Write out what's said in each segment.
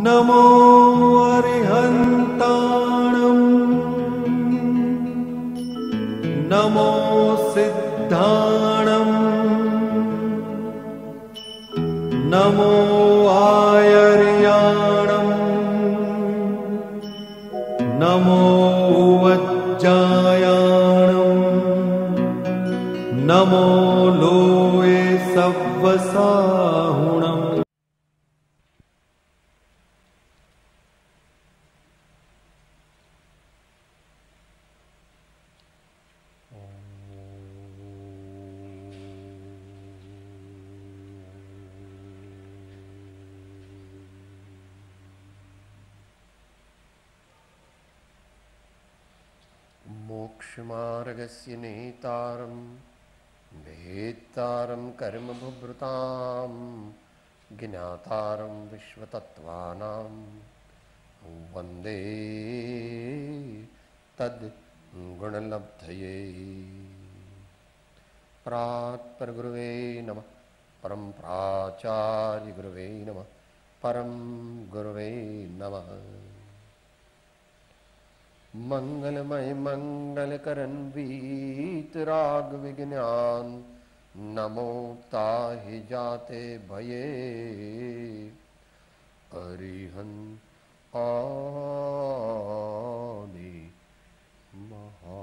नमो अरिहन्ताणं नमो सिद्धाणं नमो आयर्याणं नमो वज्जायाणं नमो लोये सव्वसाहुणम्। मोक्षमार्गस्य नेतारं वेत्तारं कर्मभृतां ज्ञातारं विश्वतत्त्वानां वन्दे तद्गुणलब्धये। प्रात्परगुरुवे नमः। परं प्राचार्यगुरुवे नमः। परं गुरुवे नमः। मंगलमय मंगलकरण वीतराग विज्ञान नमो ताहि जाते भये अरिहं आदि महा।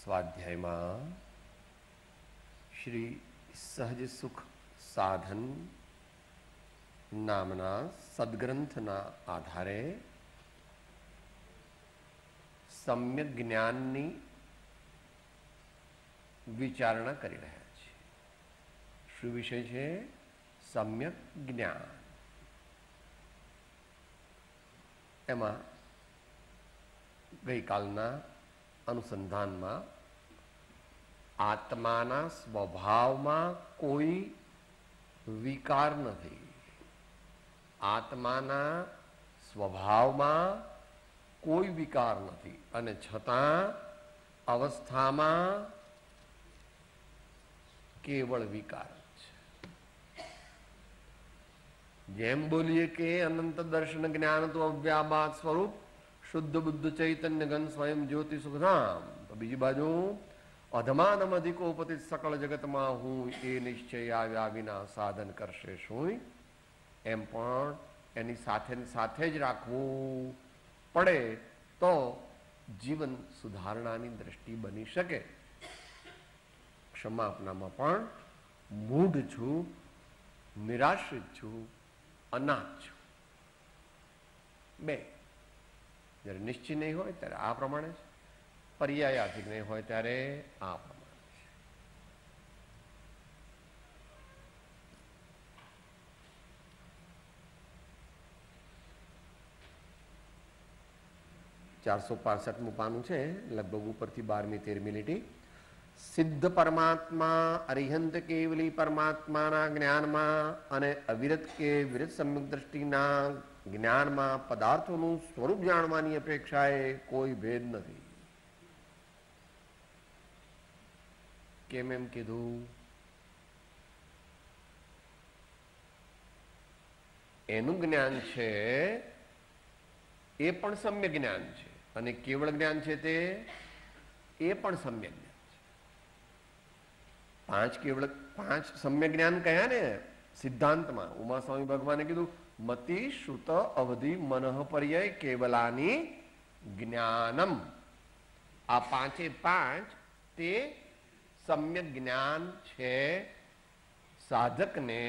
સ્વાધ્યાયમાં શ્રી સહજ સુખ સાધન નામના સદગ્રંથના આધારે સમ્યક જ્ઞાનની વિચારણા કરી રહ્યા છે. શું વિષય છે? સમ્યક જ્ઞાન. એમાં ગઈકાલના અનુસંધાનમાં આત્માના સ્વભાવમાં કોઈ વિકાર નથી. આત્માના સ્વભાવમાં કોઈ વિકાર નથી અને છતાં અવસ્થામાં કેવળ વિકાર છે. જેમ બોલીએ કે અનંત દર્શન જ્ઞાન તો અવ્યાબાદ સ્વરૂપ શુદ્ધ બુદ્ધ ચૈતન્ય ઘન સ્વયં જ્યોતિ સુખધામ, તો બીજી બાજુ અધમાનમ અધિકોપતિત સકળ જગતમાં હું એ નિશ્ચય આવ્યા વિના સાધન કરશે શું, એમ પણ એની સાથે જ રાખવું પડે તો જીવન સુધારણાની દ્રષ્ટિ બની શકે. ક્ષમાપનામાં પણ મૂઢ છું, નિરાશ્રિત છું, અનાથ છું. બે. જ્યારે નિશ્ચય નહીં હોય ત્યારે આ પ્રમાણે છે, પર્યાયાધિક નહીં હોય ત્યારે આ પ્રમાણે છે. 465મું પાનું છે, લગભગ ઉપરથી 12મી-13મી લીટી. સિદ્ધ પરમાત્મા અરિહંત કેવલી પરમાત્માના જ્ઞાનમાં અને અવિરત કે વિરત સમ્યક દ્રષ્ટિના જ્ઞાનમાં પદાર્થોનું સ્વરૂપ જાણવાની અપેક્ષાએ કોઈ ભેદ નથી. કેમ એમ કીધું? એનું જ્ઞાન છે એ પણ સમ્યક જ્ઞાન છે અને કેવળ જ્ઞાન છે તે એ પણ સમ્યક જ્ઞાન છે. પાંચ સમ્યક જ્ઞાન કયા ને સિદ્ધાંતમાં ઉમાસ્વામી ભગવાને કીધું મતિ શ્રુત અવધિ મનઃ પર્યય કેવલાની જ્ઞાનમ. આ પાંચે પાંચ તે સમ્યક જ્ઞાન છે. સાધકને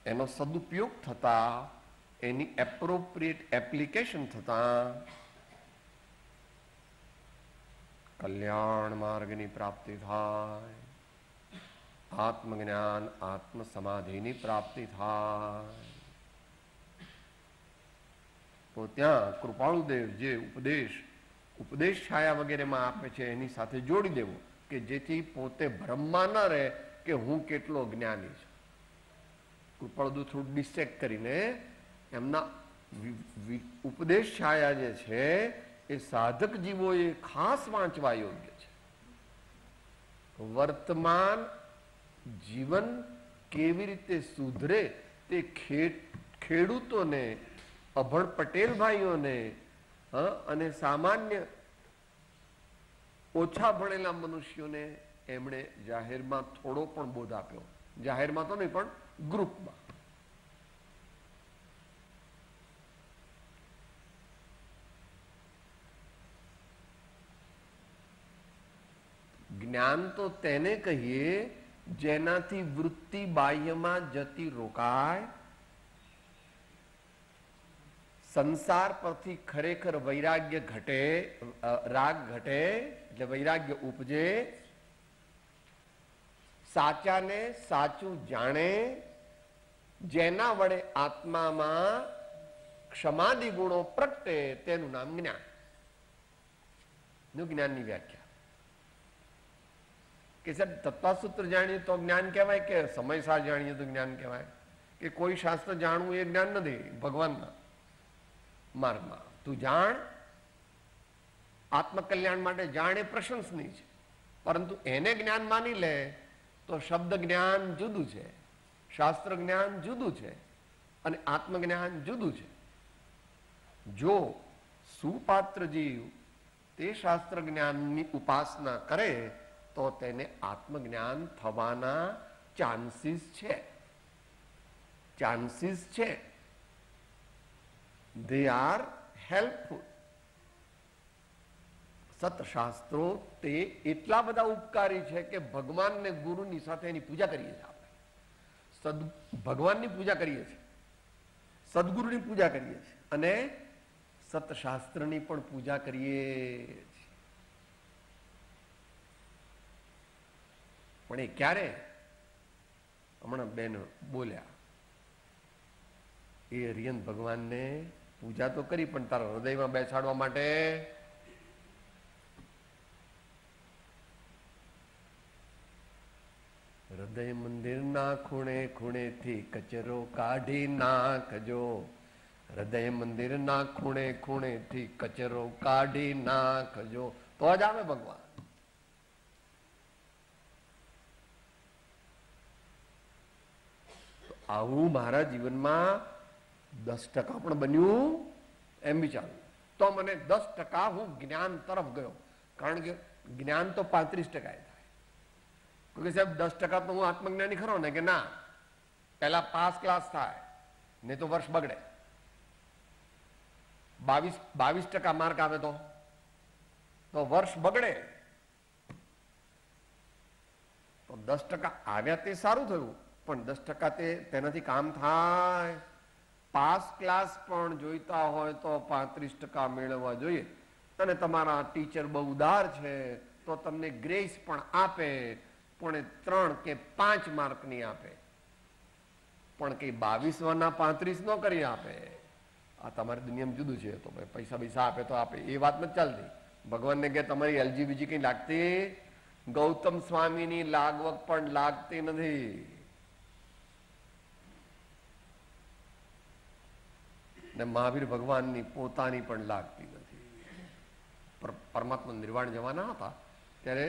એનો સદુપયોગ થતા, એની એપ્રોપ્રિએટ એપ્લિકેશન થતા કલ્યાણ માર્ગની પ્રાપ્તિ થાય, આત્મજ્ઞાન આત્મ સમાધિની પ્રાપ્તિ થાય. તો ત્યાં કૃપાળુદેવ જે ઉપદેશ છાયા વગેરેમાં આપે છે એની સાથે જોડી દેવો કે જેથી પોતે ભ્રમમાં ન રહે કે હું કેટલો જ્ઞાની છું. પડદું થોડું ડિસ્ટ્રેક્ટ કરીને એમના ઉપદેશ છાયા જે છે એ સાધક જીવોએ ખાસ વાંચવા યોગ્ય છે. વર્તમાન જીવન કેવી રીતે સુધરે તે ખેડૂતોને, અભણ પટેલ ભાઈઓને અને સામાન્ય ઓછા ભણેલા મનુષ્યોને એમણે જાહેરમાં થોડો પણ બોધ આપ્યો. જાહેરમાં તો નહીં પણ ગ્રુપમાં. જ્ઞાન તો તેને કહીએ જેનાથી વૃત્તિ બાહ્યમાં જતી રોકાય, સંસાર પરથી ખરેખર વૈરાગ્ય ઘટે, રાગ ઘટે એટલે વૈરાગ્ય ઉપજે, સાચાને સાચું જાણે, જેના વડે આત્મામાં ક્ષમાદિ ગુણો પ્રગટે તેનું નામ જ્ઞાન. જ્ઞાનની વ્યાખ્યા કે સાહેબ તત્વસૂત્ર જાણીએ તો જ્ઞાન કહેવાય કે સમયસાર જાણીએ તો જ્ઞાન કહેવાય કે કોઈ શાસ્ત્ર જાણવું એ જ્ઞાન નથી. ભગવાનના માર્ગમાં તું જાણ, આત્મકલ્યાણ માટે જાણ એ પ્રશંસનીય છે, પરંતુ એને જ્ઞાન માની લે તો શબ્દ જ્ઞાન જુદું છે, શાસ્ત્ર જ્ઞાન જુદું છે અને આત્મજ્ઞાન જુદું છે. જો સુપાત્ર જીવ તે શાસ્ત્ર જ્ઞાનની ઉપાસના કરે તો તેને આત્મજ્ઞાન થવાના ચાન્સીસ છે. They are helpful. સતશાસ્ત્રો તે એટલા બધા ઉપકારી છે કે ભગવાન ને ગુરુની સાથે એની પૂજા કરીએ છીએ. આપણે ભગવાનની પૂજા કરીએ છીએ, સદગુરુની પૂજા કરીએ છીએ અને સતશાસ્ત્રની પણ પૂજા કરીએ છીએ. પણ એ ક્યારે? હમણાં બેન બોલ્યા એ હરિયન ભગવાનને પૂજા તો કરી પણ તારા હૃદયમાં બેસાડવા માટે હૃદય મંદિરના ખૂણે ખૂણેથી કચરો કાઢી નાખજો. હૃદય મંદિરના ખૂણે ખૂણેથી કચરો કાઢી નાખજો તો જ આવે ભગવાન. આવું મારા જીવનમાં 10% પણ બન્યું એમ વિચારું તો મને 10% હું જ્ઞાન તરફ ગયો. કારણ કે જ્ઞાન તો 35% થાય. કે સાહેબ 10% તો હું આત્મજ્ઞાની ખરો ને કે ના, પહેલા પાસ ક્લાસ થાય ને તો વર્ષ બગડે. 22% માર્ક આવે તો વર્ષ બગડે. તો 10% આવ્યા તે સારું થયું, પણ 10% તેનાથી કામ થાય. પાસ ક્લાસ પણ જોઈતા હોય તો 35% મેળવવા જોઈએ. અને તમારા ટીચર બહુ ઉદાર છે તો તમને ગ્રેસ પણ આપે, પણ 3 કે 5 માર્કની આપે, પણ કઈ 22 ના 35 ન કરી આપે. આ તમારી દુનિયામાં જુદું છે. તો ભાઈ પૈસા આપે તો આપે એ વાત નથી ચાલતી. ભગવાનને કે તમારી એલજી બીજી કઈ લાગતી, ગૌતમ સ્વામીની લાગવગ પણ લાગતી નથી. ને મહાવીર ભગવાનની પોતાની પણ લાગતી નથી. પરમાત્મા નિર્વાણ જવાના હતા ત્યારે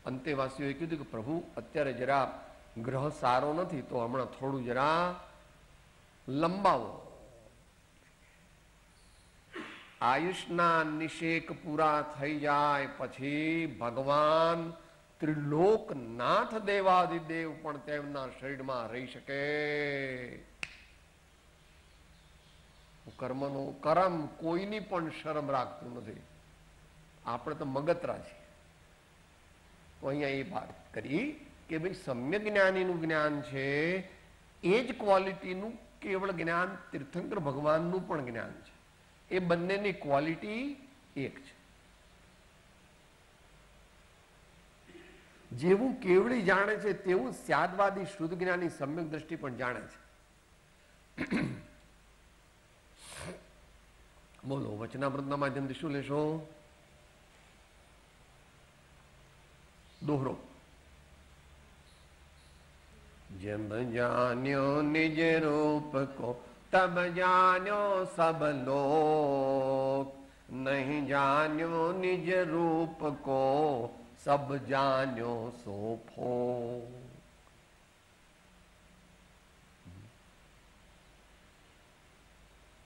અંતેવાસીઓએ કીધું કે પ્રભુ અત્યારે જરા ગ્રહ સારો નથી તો હમણાં થોડું જરા લંબાવો. આયુષના નિષેક પૂરા થઈ જાય પછી ભગવાન ત્રિલોકનાથ દેવાધિદેવ પણ તેમના શરીરમાં રહી શકે. કર્મનું કરમ કોઈની પણ શરમ રાખતું નથી. આપણે તો મગતરા છીએ. તો અહીંયા એ વાત કરી કે ભાઈ સમ્યક જ્ઞાનીનું જ્ઞાન છે એ જ ક્વોલિટીનું કેવળ જ્ઞાન તીર્થંકર ભગવાનનું પણ જ્ઞાન છે. એ બંનેની ક્વોલિટી એક છે. જેવું કેવળી જાણે છે તેવું સ્યાદવાદી શુદ્ધ જ્ઞાની સમ્યક દ્રષ્ટિ પણ જાણે છે. બોલો વચનામૃતના માધ્યમથી શું લેશો? दोहरो। जब जान्यो निज रूप को तब जान्यो सब लोग, नहीं जान्यो निज रूप को सब जान्यो सो फोक।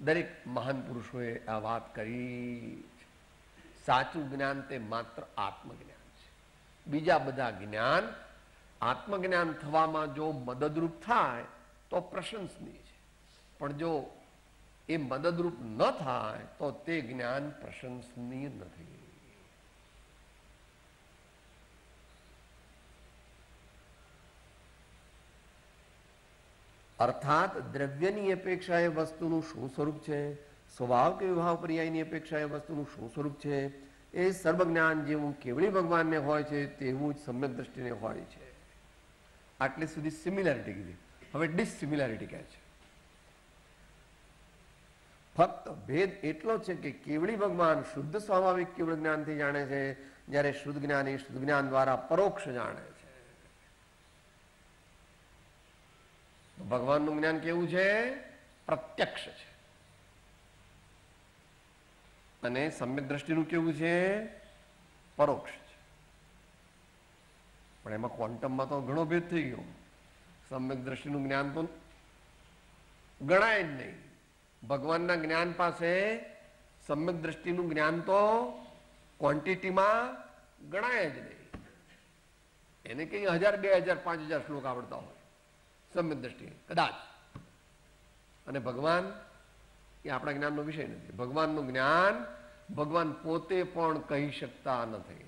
દરેક મહાન પુરુષોએ આ વાત કરી. સાચું જ્ઞાન તે માત્ર આત્મજ્ઞાન છે. બીજા બધા જ્ઞાન આત્મજ્ઞાન થવામાં જો મદદરૂપ થાય તો પ્રશંસનીય છે, પણ જો એ મદદરૂપ ન થાય તો તે જ્ઞાન પ્રશંસનીય નથી. અર્થાત દ્રવ્યની અપેક્ષાએ વસ્તુનું શું સ્વરૂપ છે, સ્વભાવ કે વિભાવ પર્યાયની અપેક્ષાએ વસ્તુનું શું સ્વરૂપ છે, એ સર્વજ્ઞાન જેવું કેવળી ભગવાનને હોય છે તેવું જ સમ્યક દ્રષ્ટિને હોય છે. આટલે સુધી સિમિલારિટી કીધી. હવે ડિસસિમિલારિટી કહે છે. ફક્ત ભેદ એટલો છે કે કેવળી ભગવાન શુદ્ધ સ્વાભાવિક કેવળ જ્ઞાનથી જાણે છે, જ્યારે શુદ્ધ જ્ઞાની શુદ્ધ જ્ઞાન દ્વારા પરોક્ષ જાણે છે. ભગવાનનું જ્ઞાન કેવું છે? પ્રત્યક્ષ છે. અને સમ્યક દ્રષ્ટિનું કેવું છે? પરોક્ષ છે. પણ એમાં ક્વોન્ટમમાં તો ઘણો ભેદ થઈ ગયો. સમ્યક દ્રષ્ટિનું જ્ઞાન તો ગણાય જ નહીં. ભગવાનના જ્ઞાન પાસે સમ્યક દ્રષ્ટિનું જ્ઞાન તો ક્વોન્ટિટીમાં ગણાય જ નહીં. એને કઈ 1000, 2000, 5000 શ્લોક આવડતા હોય સમ્યક દ્રષ્ટિ કદાચ. અને ભગવાન એ આપણા જ્ઞાનનો વિષય નથી. ભગવાનનું જ્ઞાન ભગવાન પોતે પણ કહી શકતા નથી.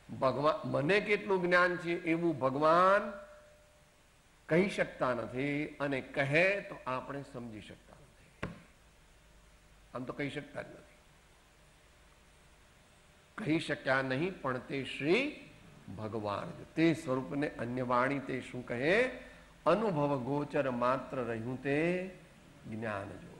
ભગવાન મને કેટલું જ્ઞાન છે એવું ભગવાન કહી શકતા નથી, અને કહે તો આપણે સમજી શકતા નથી. આમ તો કહી શકતા જ નથી. કહી શક્યા નહીં, પણ તે શ્રી ભગવાન તે સ્વરૂપને અન્ય વાણી તે શું કહે? અનુભવ ગોચર માત્ર રહ્યું તે જ્ઞાન જો.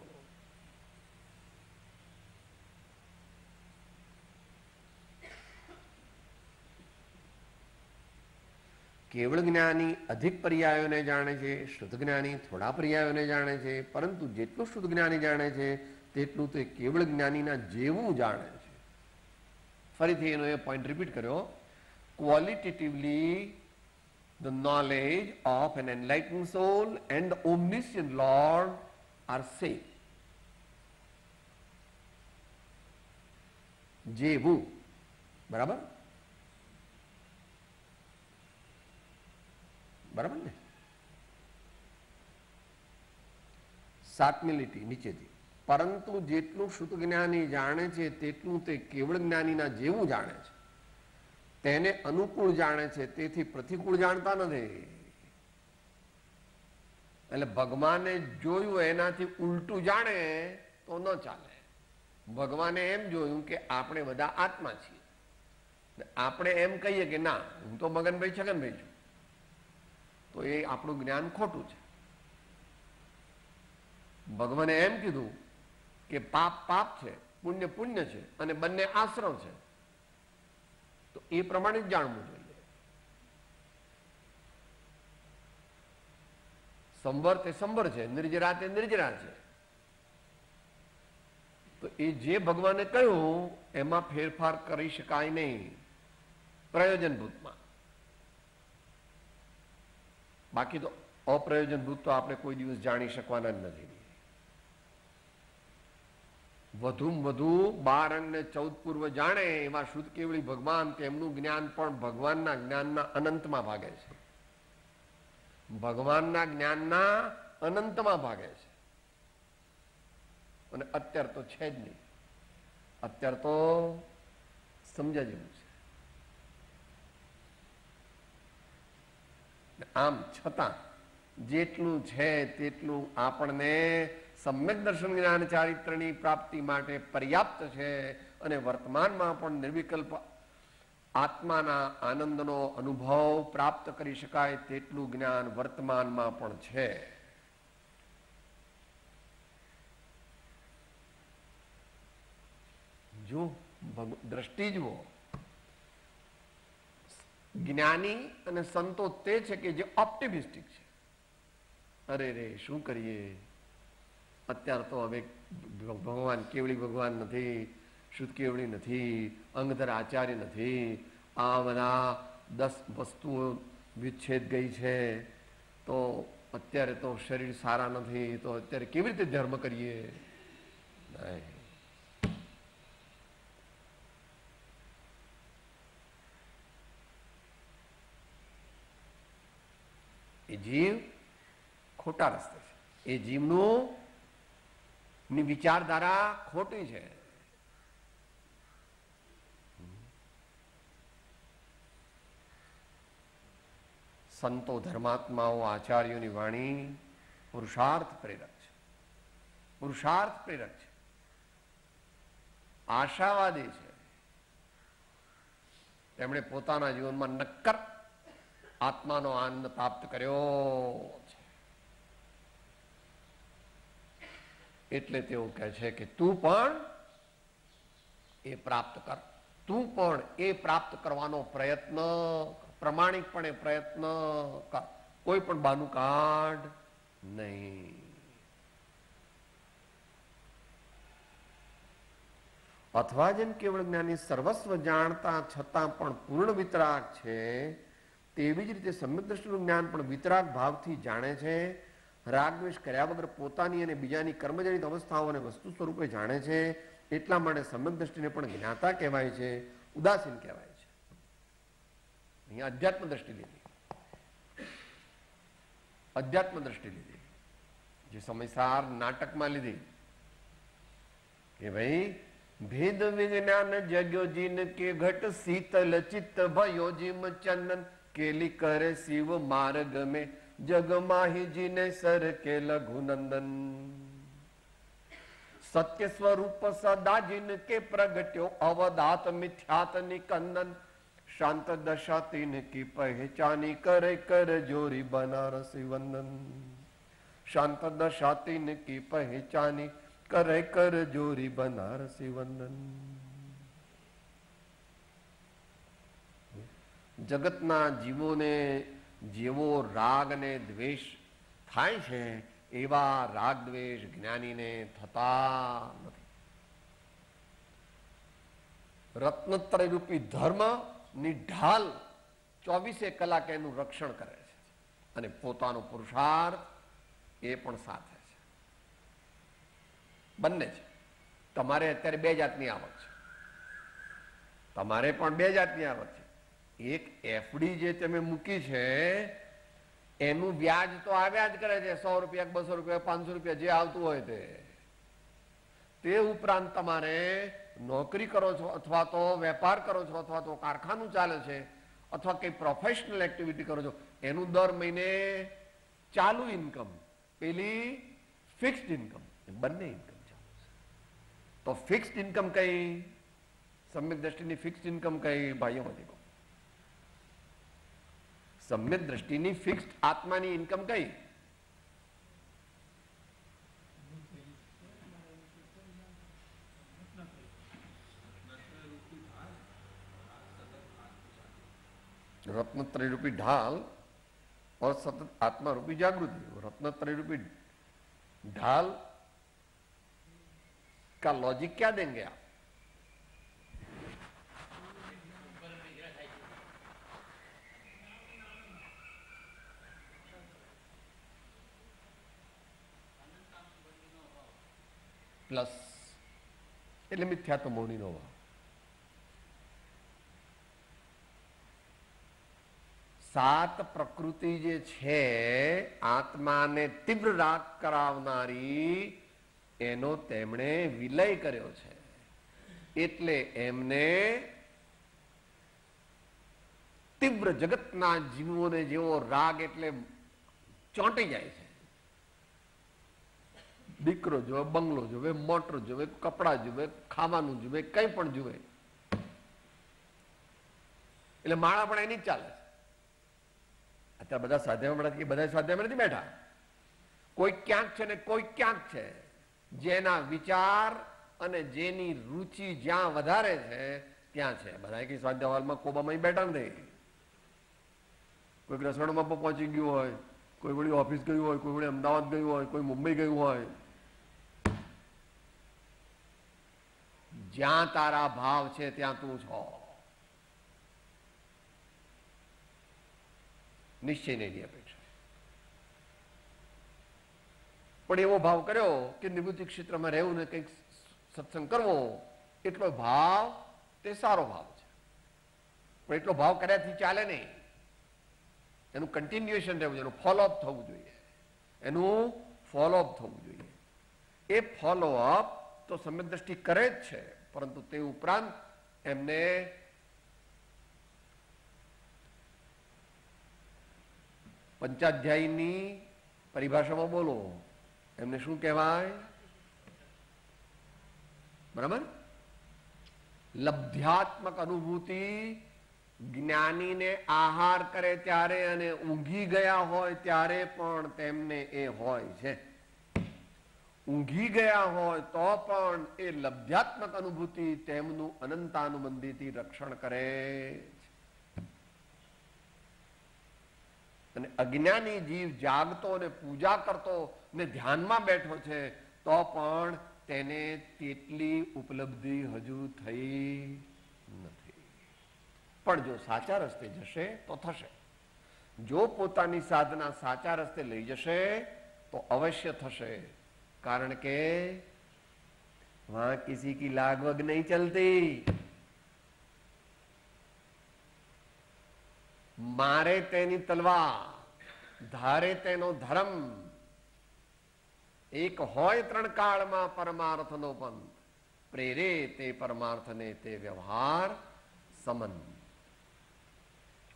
કેવળ જ્ઞાની અધિક પર્યાયોને જાણે છે, શુદ્ધ જ્ઞાની થોડા પર્યાયોને જાણે છે, પરંતુ જેટલું શુદ્ધ જ્ઞાની જાણે છે તેટલું તે કેવળ જ્ઞાનીના જેવું જાણે છે. ફરીથી એનો એ પોઈન્ટ રિપીટ કર્યો. ક્વોલિટેટિવલી the knowledge of an enlightened soul and the omniscient Lord are same. જેવું બરાબર બરાબર ને? 7મી લીટી નીચેથી. પરંતુ જેટલું શુદ્ધ જ્ઞાની જાણે છે તેટલું તે કેવળ જ્ઞાનીના જેવું જાણે છે, તેને અનુકૂળ જાણે છે, તેથી પ્રતિકૂળ જાણતા નથી. એટલે ભગવાને જોયું એનાથી ઉલટું જાણે તો ન ચાલે. ભગવાને એમ જોયું કે આપણે બધા આત્મા છીએ, આપણે એમ કહીએ કે ના હું તો મગનભાઈ છગનભાઈ છું, તો એ આપણું જ્ઞાન ખોટું છે. ભગવાને એમ કીધું કે પાપ પાપ છે, પુણ્ય પુણ્ય છે, અને બંને આશ્રમ છે, તો એ પ્રમાણે જ જાણવું જોઈએ. સંવર તે સંવર છે, નિર્જરા તે નિર્જરા છે. તો એ જે ભગવાને કહ્યું એમાં ફેરફાર કરી શકાય નહીં પ્રયોજનભૂતમાં. બાકી તો અપ્રયોજનભૂત તો આપણે કોઈ દિવસ જાણી શકવાના જ નથી. વધુમાં વધુ 12 અંગ ને 14 પૂર્વ જાણે એવા શુદ્ધ કેવળી ભગવાન, તેમનું જ્ઞાન પણ ભગવાનના જ્ઞાનના અનંતમાં ભાગે છે. ભગવાનના જ્ઞાનના અનંતમાં ભાગે છે. અને અત્યારે તો છે જ નહીં. અત્યારે તો સમજ્યા જેવું છે. આમ છતાં જેટલું છે તેટલું આપણને સમ્યક દર્શન જ્ઞાન ચારિત્રની પ્રાપ્તિ માટે પર્યાપ્ત છે. અને વર્તમાનમાં પણ નિર્વિકલ્પ આત્માના આનંદનો અનુભવ પ્રાપ્ત કરી શકાય તેટલું જ્ઞાન વર્તમાનમાં પણ છે. જો દ્રષ્ટિ જુઓ, જ્ઞાની અને સંતો તે છે કે જે ઓપ્ટિમિસ્ટિક છે. અરે રે શું કરીએ, અત્યારે તો હવે ભગવાન કેવળી ભગવાન નથી, શુદ્ધ કેવળી નથી, અંગધર આચાર્ય નથી, આ બધા 10 વસ્તુઓ વિચ્છેદ ગઈ છે, તો અત્યારે તો શરીર સારા નથી, તો અત્યારે કેવી રીતે ધર્મ કરીએ? નહીં. એ જીવ ખોટા રસ્તે છે. એ જીવનું ની વિચારધારા ખોટી છે. સંતો, ધર્માત્માઓ, આચાર્યોની વાણી પુરુષાર્થ પ્રેરક છે. પુરુષાર્થ પ્રેરક છે, આશાવાદી છે. તેમણે પોતાના જીવનમાં નક્કર આત્માનો આનંદ પ્રાપ્ત કર્યો છે. એટલે તેઓ કહે છે કે તું પણ એ પ્રાપ્ત કર, તું પણ એ પ્રાપ્ત કરવાનો પ્રયત્ન, પ્રમાણિકપણે પ્રયત્ન કર, કોઈ પણ બાનું કાઢ નહીં. અથવા જેમ કેવળ જ્ઞાની સર્વસ્વ જાણતા છતાં પણ પૂર્ણ વિતરાગ છે, તેવી જ રીતે સમ્યક દ્રષ્ટિનું જ્ઞાન પણ વિતરાગ ભાવથી જાણે છે. રાગ દ્વેષ કર્યા વગર પોતાની અને બીજાની કર્મજનિત અવસ્થાઓને વસ્તુ સ્વરૂપે જાણે છે. એટલા માટે સમ્યક દ્રષ્ટિને પણ જ્ઞાતા કહેવાય છે, ઉદાસીન કહેવાય છે. અહીંયા અધ્યાત્મ દ્રષ્ટિ લીધી, અધ્યાત્મ દ્રષ્ટિ લીધી, જે સમયસાર નાટકમાં લીધી કે ભાઈ ભેદ વિજ્ઞાન જગ્યો જીન કે ઘટ શીતલ ચિત્ત ભયો જીમ ચંદન કેલી કરે શિવ માર્ગ में जग माही जीने सर के लघुनंदन सत्य स्वरूप सदा जिनके प्रगट्यो अवदात मिथ्यात निकंदन शांत दशा तीन की पहचानी करे कर जोरी बनारसी वंदन शांत दशा तीन की पहचानी करे कर जोरी बनारसी वंदन. જગતના જીવોને જેવો રાગ ને દ્વેષ થાય છે એવા રાગ દ્વેષ જ્ઞાનીને થતા નથી. રત્નત્રય રૂપી ધર્મ ની ઢાલ 24 કલાક એનું રક્ષણ કરે છે અને પોતાનો પુરુષાર્થ એ પણ સાથે છે. બંને છે. તમારે અત્યારે 2 જાતની આવક છે, તમારે પણ 2 જાતની આવક છે. એક એફડી જે તમે મૂકી છે એનું વ્યાજ તો આવ્યા જ કરે છે, 100 રૂપિયા, 200 રૂપિયા, 500 રૂપિયા જે આવતું હોય તે ઉપરાંત તમારે નોકરી કરો છો અથવા તો વેપાર કરો છો અથવા તો કારખાનું ચાલે છે અથવા કઈ પ્રોફેશનલ એક્ટિવિટી કરો છો, એનું દર મહિને ચાલુ ઇન્કમ, પેલી ફિક્સ્ડ ઇન્કમ, બંને ઇન્કમ ચાલુ છે. તો ફિક્સ્ડ ઇન્કમ કઈ, સમ્યક દ્રષ્ટિની ફિક્સ્ડ ઇન્કમ કઈ? ભાઈઓ માંથી કહો, સમ્યક દ્રષ્ટિની ફિક્સ્ડ આત્માની ઇન્કમ કઈ? रत्नत्रय रूपी ढाल और सतत आत्मा रूपी जागृति. रत्नत्रय रूपी ढाल का लॉजिक क्या देंगे आप? प्लस એટલે મિથ્યાત્વ મોહનીનો ભાવ. સાત પ્રકૃતિ જે છે આત્માને તીવ્ર રાગ કરાવનારી, એનો તેમણે વિલય કર્યો છે. એટલે એમને તીવ્ર જગતના જીવોને જેવો રાગ એટલે ચોંટી જાય છે. દીકરો જોવે, બંગલો જોવે, મોટર જોવે, કપડા જોવે, ખાવાનું જોવે, કઈ પણ જોવે, એટલે માળા પણ એની જ ચાલે છે. અત્યારે બધા સ્વાધ્યાયમાં બધા સ્વાધ્યાયમાં નથી બેઠા, કોઈ ક્યાંક છે ને કોઈ ક્યાંક છે. જેના વિચાર અને જેની રુચિ જ્યાં વધારે છે ત્યાં છે. બધા કઈ સ્વાધ્યાય હોલમાં કોબામાં બેઠા નથી. કોઈક રસોડામાં પણ પહોંચી ગયું હોય, કોઈ વળી ઓફિસ ગયું હોય, કોઈ વળી અમદાવાદ ગયું હોય, કોઈ મુંબઈ ગયું હોય. જ્યાં તારા ભાવ છે ત્યાં તું છો. નિશ્ચય નહીં અપેક્ષા. પણ એવો ભાવ કર્યો કે નિવૃત્તિ ક્ષેત્રમાં રહેવું ને કંઈક સત્સંગ કરવો, એટલો ભાવ તે સારો ભાવ છે. પણ એટલો ભાવ કર્યાથી ચાલે નહીં. એનું કન્ટિન્યુએશન રહેવું જોઈએ, એનું ફોલોઅપ થવું જોઈએ. એનું ફોલોઅપ થવું જોઈએ. એ ફોલોઅપ તો સમ્યક દ્રષ્ટિ કરે જ છે, પરંતુ તે ઉપરાંત એમને પંચાધ્યાયની પરિભાષામાં બોલો, એમને શું કહેવાય? બરાબર? લબ્ધ્યાત્મક અનુભૂતિ જ્ઞાનીને આહાર કરે ત્યારે અને ઊંઘી ગયા હોય ત્યારે પણ તેમને એ હોય છે. ઊંઘી ગયા હોય તો પણ એ લબ્ધ્યાત્મક અનુભૂતિ તેમનું અનંતાનુબંધીથી રક્ષણ કરે છે. અને અજ્ઞાની જીવ જાગતો ને પૂજા કરતો ને ધ્યાનમાં બેઠો છે તો પણ તેને તેટલી ઉપલબ્ધિ હજુ થઈ નથી. પણ જો સાચા રસ્તે જશે તો થશે. જો પોતાની સાધના સાચા રસ્તે લઈ જશે તો અવશ્ય થશે. કારણ કે વહાં કિસી કી લાગવગ નહીં ચલતી. મારે તેની તલવાર, ધારે તેનો ધર્મ. એક હોય ત્રણ કાળમાં પરમાર્થનો પંથ, પ્રેરે તે પરમાર્થને તે વ્યવહાર સમન.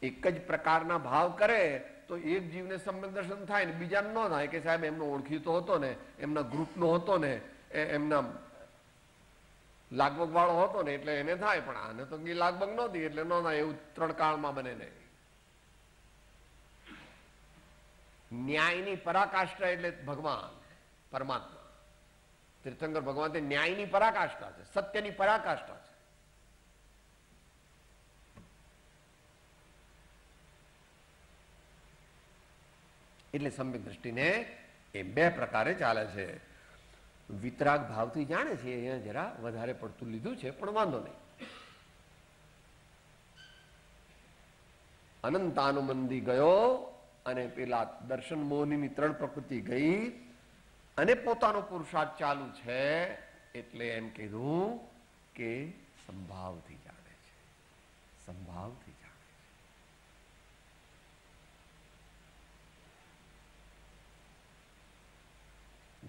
એક જ પ્રકારના ભાવ કરે તો એક જીવને સમ્યક દર્શન થાય ને બીજાને ન થાય કે સાહેબ એમનો ઓળખીતો હતો ને, એમના ગ્રુપનો હતો ને, એમના લાગવગ વાળો હતો ને એટલે એને થાય, પણ આને તો લાગવગ નહોતી એટલે ન થાય. એવું ત્રણ કાળમાં બને ને. ન્યાયની પરાકાષ્ઠા એટલે ભગવાન પરમાત્મા. તીર્થંકર ભગવાન તે ન્યાયની પરાકાષ્ઠા છે, સત્યની પરાકાષ્ઠા છે. એટલે સમ્યક દ્રષ્ટિને એ બે પ્રકારે ચાલે છે. વિતરાગ ભાવથી જાણે છે, અહીંયા જરા વધારે પડતું લીધું છે, પણ વાંધો નહીં. અનંતાનુબંધી ગયો અને પેલા દર્શન મોહનીની ત્રણ પ્રકૃતિ ગઈ અને પોતાનો પુરુષાર્થ ચાલુ છે, એટલે એમ કીધું કે સંભાવથી જાણે છે. સંભાવથી જાણે છે.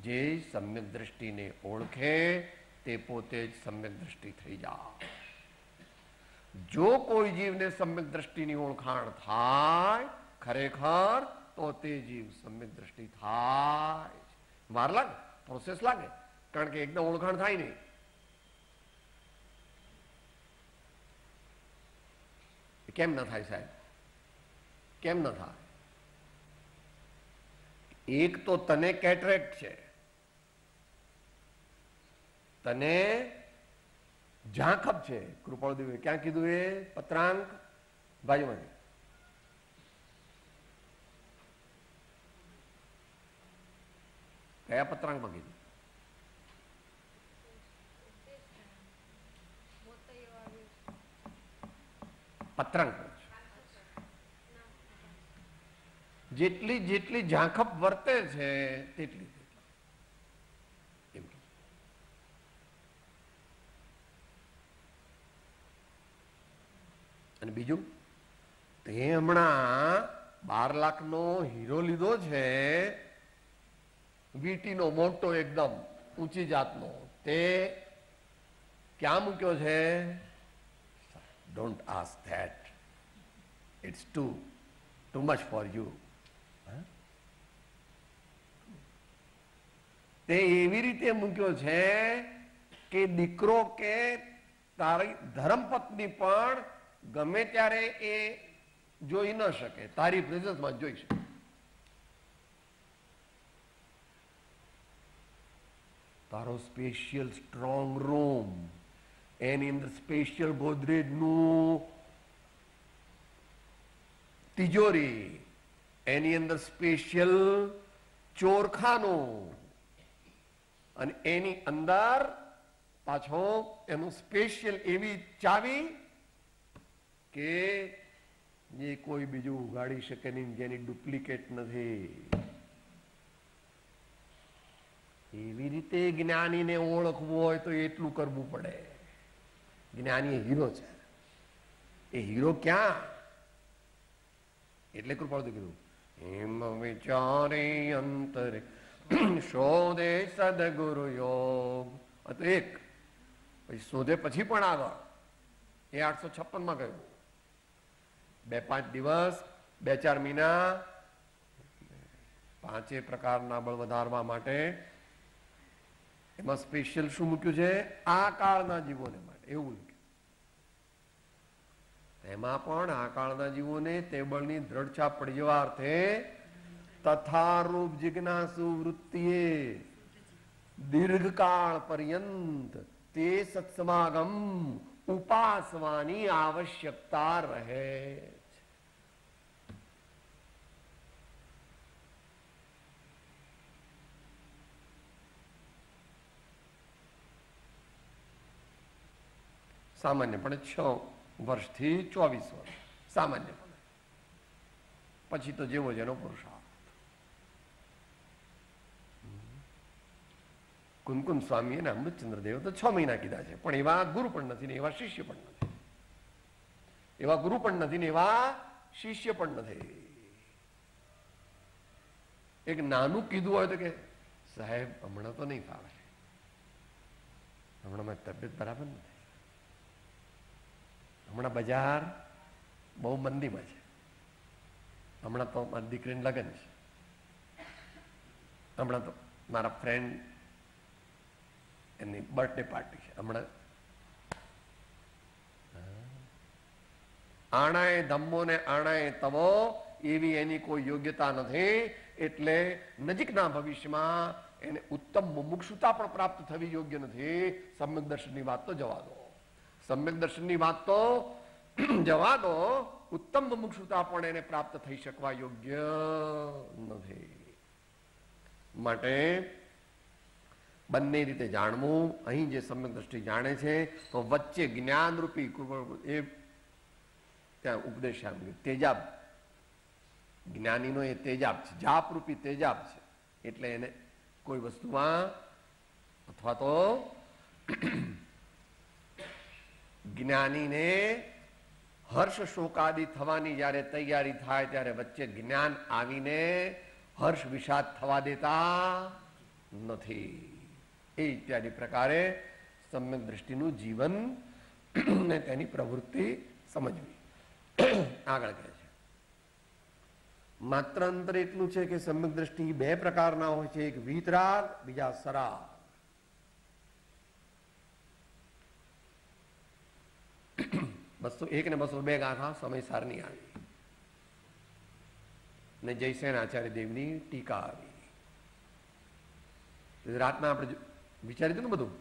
જે સમ્યક દ્રષ્ટિને ઓળખે તે પોતે જ સમ્યક દ્રષ્ટિ થઈ જાય. જો કોઈ જીવને સમ્યક દ્રષ્ટિની ઓળખાણ થાય ખરેખર તો તે જીવ સમ્યક દ્રષ્ટિ થાય. વાર લાગે, પ્રોસેસ લાગે, કારણ કે એકદમ ઓળખાણ થાય નહીં. કેમ ન થાય સાહેબ? કેમ ન થાય? એક તો તને કેટરેક્ટ છે, તને ઝાંખપ છે. કૃપાળદેવે ક્યાં કીધું? એ પત્રાંક ભાઈઓને કયા પત્રાંકમાં કીધું? પત્રાંક. જેટલી જેટલી ઝાંખપ વર્તે છે તેટલી. અને બીજું, તે હમણાં 12 લાખનો હીરો લીધો છે, વીટીનો મોટો એકદમ ઊંચી જાતનો, તે ક્યાં મૂક્યો છે? Don't ask that, it's too much for you. તે એવી રીતે મૂક્યો છે કે દીકરો કે તારી ધર્મપત્ની પણ ગમે ત્યારે એ જોઈ ન શકે, તારી પ્રેઝન્સમાં જોઈ શકે. તારો સ્પેશિયલ સ્ટ્રોંગ રૂમ, એની અંદર સ્પેશિયલ ગોદરેજ નું તિજોરી, એની અંદર સ્પેશિયલ ચોરખાનું, અને એની અંદર પાછો એનું સ્પેશિયલ એવી ચાવી કે જે કોઈ બીજું ઉગાડી શકે નહીં, જેની ડુપ્લિકેટ નથી. એવી રીતે જ્ઞાનીને ઓળખવું હોય તો એટલું કરવું પડે. જ્ઞાની હીરો છે. એ હીરો ક્યાં? એટલે કૃપાળુ કીધું હિમ વિચારે અંતરે શોધે સદગુરુ યોગ. તો એક પછી શોધે પછી પણ આગળ એ 856 માં કહ્યું. 2-5 દિવસ 2-4 મહિના 5 પ્રકારના બળ વધારવા માટે એમાં સ્પેશિયલ શું મૂક્યું છે? આ કાળના જીવોને માટે એવું લખ્યું. એમાં પણ આ કાળના જીવોને તે બળની દ્રઢ છાપ પડી જવા અર્થે તથારૂપ જિજ્ઞાસુ વૃત્તિએ દીર્ઘકાળ પર્યંત તે સત્સમાગમ ઉપાસવાની આવશ્યકતા રહે છે. સામાન્યપણે 6 વર્ષથી 24 વર્ષ સામાન્યપણે. પછી તો જેવો જેનો પુરુષાર્થ. કુમકુમ સ્વામી અને અમૃતચંદ્ર દેવ તો 6 મહિના કીધા છે, પણ એવા ગુરુ પણ નથી ને એવા શિષ્ય પણ નથી. એવા ગુરુ પણ નથી ને એવા શિષ્ય પણ નથી. એક નાનું કીધું હોય તો કે સાહેબ હમણાં તો નહીં ફાવે, હમણાં મારી તબિયત બરાબર નથી, હમણાં બજાર બહુ મંદીમાં છે, હમણાં તો મારી દીકરીને લગ્ન છે, હમણાં તો મારા ફ્રેન્ડ એની બર્થડે પાર્ટી છે, હમણાં આણાએ ધમ્મો ને આણાએ તવો એવી એની કોઈ યોગ્યતા નથી. એટલે નજીકના ભવિષ્યમાં એને ઉત્તમ મુમુક્ષુતા પણ પ્રાપ્ત થવી યોગ્ય નથી. સમ્યક દર્શનની વાત તો જવા દો, સમ્યક દર્શનની વાત તો જવા દો, ઉત્તમ મુમુક્ષુતા પણ એને પ્રાપ્ત થઈ શકવા યોગ્ય નથી. માટે બંને રીતે જાણવું. અહીં જે સમ્યક દ્રષ્ટિ જાણે છે તો વચ્ચે જ્ઞાનરૂપી એ ત્યાં ઉપદેશ તેજાબ, જ્ઞાનીનો એ તેજાબ છે, જાપરૂપી તેજાબ છે. એટલે એને કોઈ વસ્તુમાં અથવા તો જ્ઞાનીને હર્ષ શોકાદી થવાની જયારે તૈયારી થાય ત્યારે વચ્ચે જ્ઞાન આવીને હર્ષ વિષાદ થવા દેતા નથી. એ ઇત્યાદિ પ્રકારે સમ્યક દ્રષ્ટિનું જીવન ને તેની પ્રવૃત્તિ સમજવી. આગળ કહે છે માત્ર અંતર એટલું છે કે સમ્યક દ્રષ્ટિ 2 પ્રકારના હોય છે, એક વીતરાગ, બીજા સરાગ. બસો 1 ને 202 ગાથા સમયસાર ની આવી ને જયસેન આચાર્ય દેવની ટીકા આવી. રાતના આપણે વિચારી હતું ને બધું.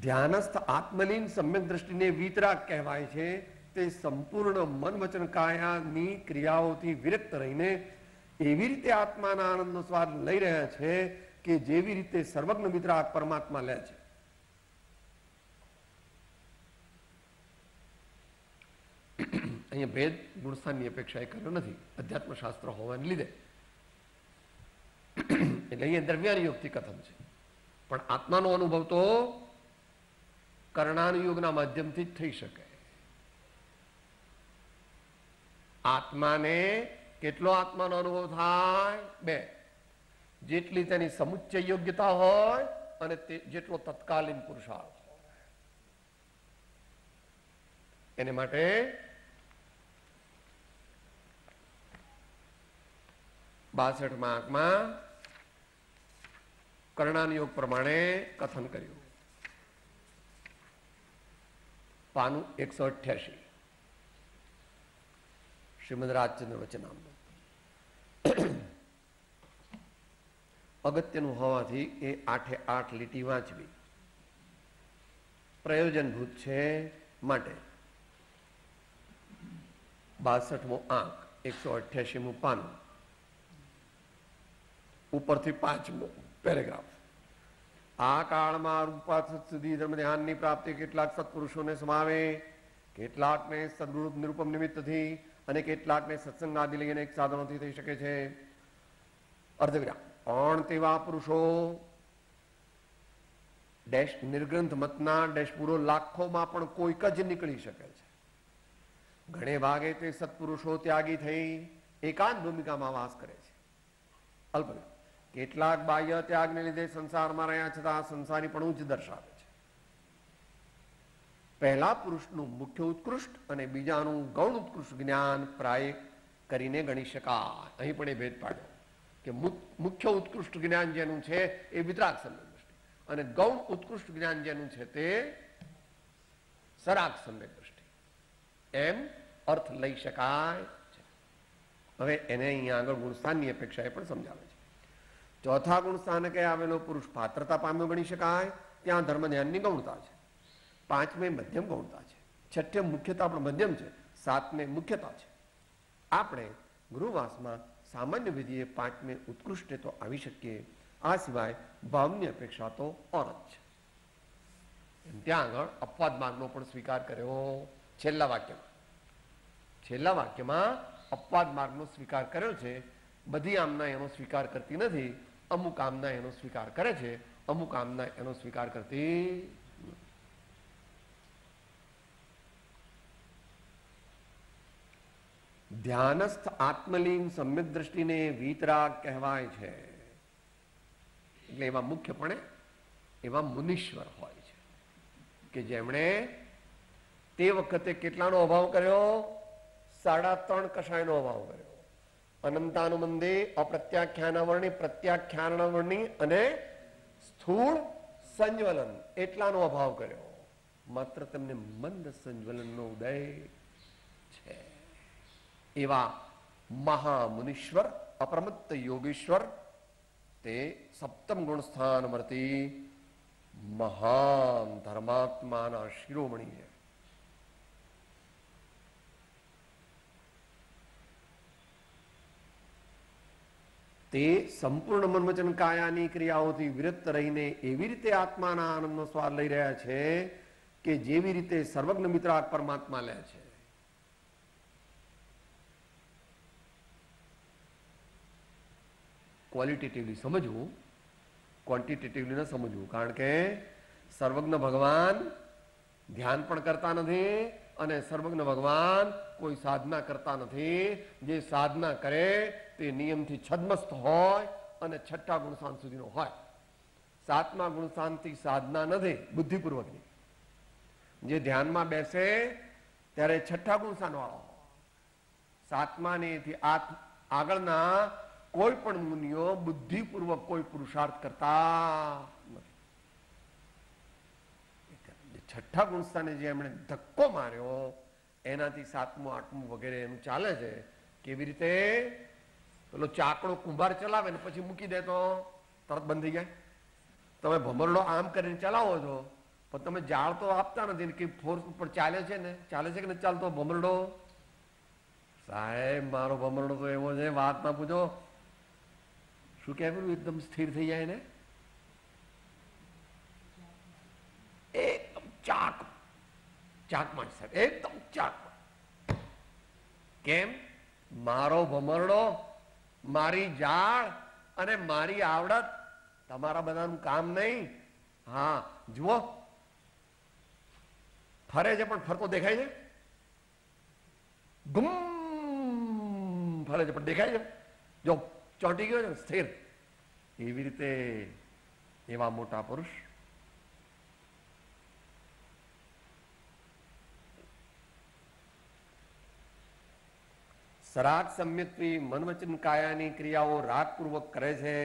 ધ્યાનસ્થ આત્મલીન સમ્યક દ્રષ્ટિને વીતરાગ કહેવાય છે. તે સંપૂર્ણ મન વચન કાયાની ક્રિયાઓથી વિરક્ત રહીને એવી રીતે આત્માના આનંદનો સ્વાદ લઈ રહ્યા છે કે જેવી રીતે સર્વજ્ઞ વિતરાગ પરમાત્મા લે છે. અહીંયા ભેદ ગુણસ્થાનની અપેક્ષા એ કર્યો નથી, અધ્યાત્મ શાસ્ત્ર હોવાને લીધે. એટલે અહીંયા દ્રવ્યાનુયોગથી કથન છે, પણ આત્માનો અનુભવ તો કર્ણાનુયોગના માધ્યમથી જ થઈ શકે. આત્માને કેટલો આત્માનો અનુભવ થાય? 2. જેટલી તેની સમુચ્ચય યોગ્યતા હોય અને જેટલો તત્કાલીન પુરુષાર્થ હોય. એને માટે બાસઠમાં કર્ણાનુયોગ પ્રમાણે કથન કર્યું. પાનું 188 શ્રીમદ રાજચંદ્ર વચનામૃત. અગત્યનું હોવાથી એ 8 લીટી વાંચવી. પ્રયોજનભૂત છે માટે. 62મો આંક 188મું પાનું ઉપરથી 5મો પેરેગ્રાફ. આ કાળમાં રૂપાર્થ સુધી ધર્મ ધ્યાનની પ્રાપ્તિ કેટલાક સત્પુરુષોને સમાવે, કેટલાકને સદગુરુ નિરૂપમ નિમિત્તથી અને કેટલાકને સત્સંગ આદિ લઈને એક સાધનોથી થઈ શકે છે. અર્ધવિરામ. પણ તેવા પુરુષો ડેશ નિર્ગ્રંથ મતના ડેશ પૂરો લાખોમાં પણ કોઈક જ નીકળી શકે છે. ઘણે ભાગે તે સત્પુરુષો ત્યાગી થઈ એકાંત ભૂમિકામાં વાસ કરે છે. અલ્પવિરામ. કેટલાક બાહ્ય ત્યાગને લીધે સંસારમાં રહ્યા છતાં સંસારી પણ જ દર્શાવે છે. પહેલા પુરુષનું મુખ્ય ઉત્કૃષ્ટ અને બીજાનું ગૌણ ઉત્કૃષ્ટ જ્ઞાન પ્રાય કરીને ગણી શકાય. અહીં પણ એ ભેદ પાડ્યો કે મુખ્ય ઉત્કૃષ્ટ જ્ઞાન જેનું છે એ વિતરાગ સમ્યક દ્રષ્ટિ અને ગૌણ ઉત્કૃષ્ટ જ્ઞાન જેનું છે તે સરાગ સમ્યક દ્રષ્ટિ, એમ અર્થ લઈ શકાય છે. હવે એને અહીંયા આગળ ગુણસ્થાનની અપેક્ષા એ પણ સમજાવે છે. ચોથા ગુણ સ્થાનકે આવેલો પુરુષ પાત્રતા પામ્યો ગણી શકાય, ત્યાં ધર્મ ધ્યાનની ગૌણતા છે. 5મે મધ્યમ ગૌણતા છે. 6ઠે મુખ્યતા પણ મધ્યમ છે. 7મે મુખ્યતા છે. આપણે ગૃહવાસમાં સામાન્ય વિધિએ 5મે ઉત્કૃષ્ટે તો આવી શકીએ, આ સિવાય ભાવની અપેક્ષા તો ઓર જ છે. ત્યાં આગળ અપવાદ માર્ગનો પણ સ્વીકાર કર્યો. છેલ્લા વાક્યમાં અપવાદ માર્ગનો સ્વીકાર કર્યો છે. બધી આમના એનો સ્વીકાર કરતી નથી, અમુક આમના એનો સ્વીકાર કરે છે, અમુક આમના એનો સ્વીકાર કરતી. ધ્યાનસ્થ આત્મલીન સમ્યક દ્રષ્ટિને વીતરાગ કહેવાય છે. એટલે એવા મુખ્યપણે એવા મુનીશ્વર હોય છે કે જેમણે તે વખતે કેટલાનો અભાવ કર્યો? 3.5 કષાયનો અભાવ કર્યો. અનંતાનુબંધે અપ્રત્યાખ્યાનવર્ણી, પ્રત્યાખ્યાનવર્ણી અને સ્થૂળ સંજ્વલન એટલાનો અભાવ કર્યો. માત્ર તેમને મંદ સંજ્વલનનો ઉદય છે. એવા મહામુનીશ્વર અપ્રમત્ત યોગેશ્વર તે સપ્તમ ગુણસ્થાન વર્તી મહાન ધર્માત્માના શિરોમણી છે. તે સંપૂર્ણ મનવચન કાયાની ક્રિયાઓથી વિરત રહીને એવી રીતે આત્માના આનંદનો સ્વાદ લઈ રહ્યા છે કે જેવી રીતે સર્વજ્ઞ મિત્રાગ પરમાત્મા લે છે. ક્વોલિટેટિવલી સમજવું, ક્વોન્ટિટેટિવલી ન સમજવું. કારણ કે સર્વજ્ઞ ભગવાન ધ્યાન પણ કરતા નથી અને સર્વજ્ઞ ભગવાન કોઈ સાધના કરતા નથી. જે સાધના કરે તે નિયમથી છદ્મસ્ત હોય અને 6ઠ્ઠા ગુણસ્થાન સુધીનો હોય. 7મા ગુણસ્થાનથી સાધના નથી બુદ્ધિપૂર્વકની. જે ધ્યાનમાં બેસે ત્યારે 6ઠ્ઠા ગુણસ્થાન વાળો હોય. 7મા ને આગળના કોઈ પણ મુનિઓ બુદ્ધિપૂર્વક કોઈ પુરુષાર્થ કરતા નથી. 6ઠ્ઠા ગુણસ્થાને જે એમણે ધક્કો માર્યો એનાથી 7મું 8મું વગેરે એનું ચાલે છે. કેવી રીતે? પેલો ચાકડો કુંભાર ચલાવે ને પછી મૂકી દે તો તરત બંધ થઈ જાય. તમે ભમરડો આમ કરીને ચલાવો છો પણ તમે જાળ તો આપતા નથી કે ફોર્સ ઉપર ચાલે છે ને, ચાલે છે કે નથી ચાલતો ભમરડો? સાહેબ મારો ભમરડો તો એવો છે, વાત ના પૂછો. શું કહેવું? એકદમ સ્થિર થઈ જાય ને, એકદમ ચાકમાં સાહેબ, એકદમ ચાકમાં. કેમ? મારો ભમરડો, મારી જાળ અને મારી આવડત તમારા બધાનું કામ નહીં. હા જુઓ, ફરે છે પણ ફરતો દેખાય છે, ગુમ ફરે છે પણ દેખાય છે. જો ચોંટી ગયો છે સ્થિર. એવી રીતે એવા મોટા પુરુષ સરાગ સમ્યક્થી મનવચન કાયાની ક્રિયાઓ રાગપૂર્વક કરે છે,